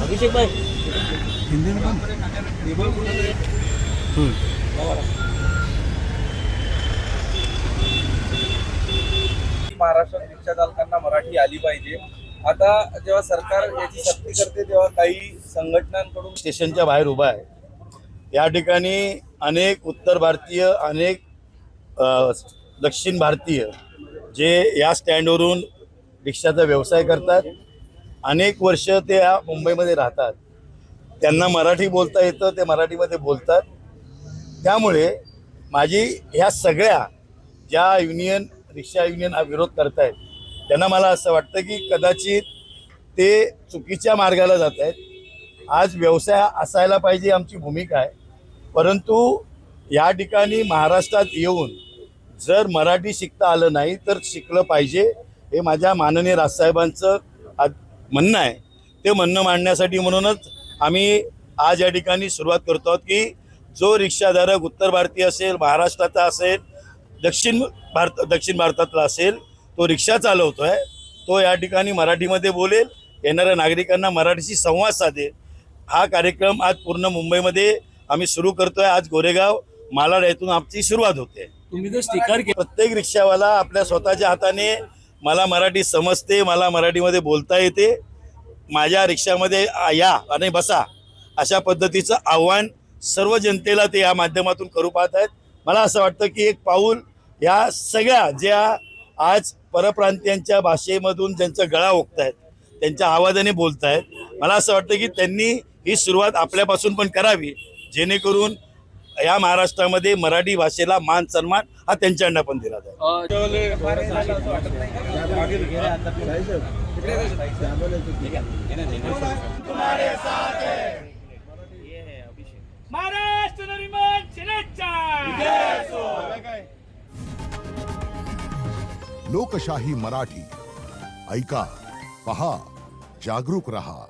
अभिषेक भाई हिंदी में महाराष्ट्रात रिक्षा चालकांना मराठी आली पाहिजे। आता जेव्हा सरकार याची सक्ती करते तेव्हा काही संघटनांकडून स्टेशनच्या बाहेर उभा आहे। या ठिकाणी अनेक उत्तर भारतीय, अनेक दक्षिण भारतीय जे या स्टँडवरून रिक्षाचा व्यवसाय करतात, अनेक वर्ष ते या मुंबईमध्ये राहतात, त्यांना मराठी बोलता येतं, ते मराठीमध्ये बोलतात। त्यामुळे माझी ह्या सगळ्या ज्या युनियन, रिक्षा युनियन हा विरोध करतायत, त्यांना मला असं वाटतं की कदाचित ते चुकीच्या मार्गाला जात आहेत। आज व्यवसाय असायला पाहिजे आमची भूमिका आहे, परंतु या ठिकाणी महाराष्ट्रात येऊन जर मराठी शिकता आलं नाही तर शिकलं पाहिजे, हे माझ्या माननीय राजसाहेबांचं म्हणणं आहे। ते म्हणणं मांडण्यासाठी म्हणूनच आम्ही आज या ठिकाणी सुरुवात करतो आहोत की जो रिक्षाधारक उत्तर भारतीय असेल, महाराष्ट्राचा असेल, दक्षिण भारतातला असेल, तो रिक्षा चालवतोय, तो या ठिकाणी मराठीमध्ये बोलेल, येणाऱ्या नागरिकांना मराठीशी संवाद साधेल। हा कार्यक्रम आज पूर्ण मुंबईमध्ये आम्ही सुरू करतोय। आज गोरेगाव मालाड येथून आमची सुरुवात होते। तुम्ही जो स्टिकर प्रत्येक रिक्षावाला आपल्या स्वतःच्या हाताने मला मराठी समजते, मला मराठीमध्ये बोलता येते, माझ्या रिक्षामध्ये या आणि बसा, अशा पद्धतीचं आव्हान सर्व जनतेला ते या माध्यमातून करू पाहत आहेत। मला असं वाटतं की एक पाऊल या सगळ्या ज्या आज परप्रांतीयांच्या भाषेमधून ज्यांचा गळा ओकतायत, त्यांच्या आवाजाने बोलतायत, मला असं वाटतं की त्यांनी ही सुरुवात आपल्यापासून पण करावी, जेणेकरून या महाराष्ट्रामध्ये मराठी भाषेला मान सन्मान हा त्यांच्याकडनं पण दिला जाईल। महाराष्ट्र निर्माण सेनेचा लोकशाही मराठी ऐका, पहा, जागरूक रहा।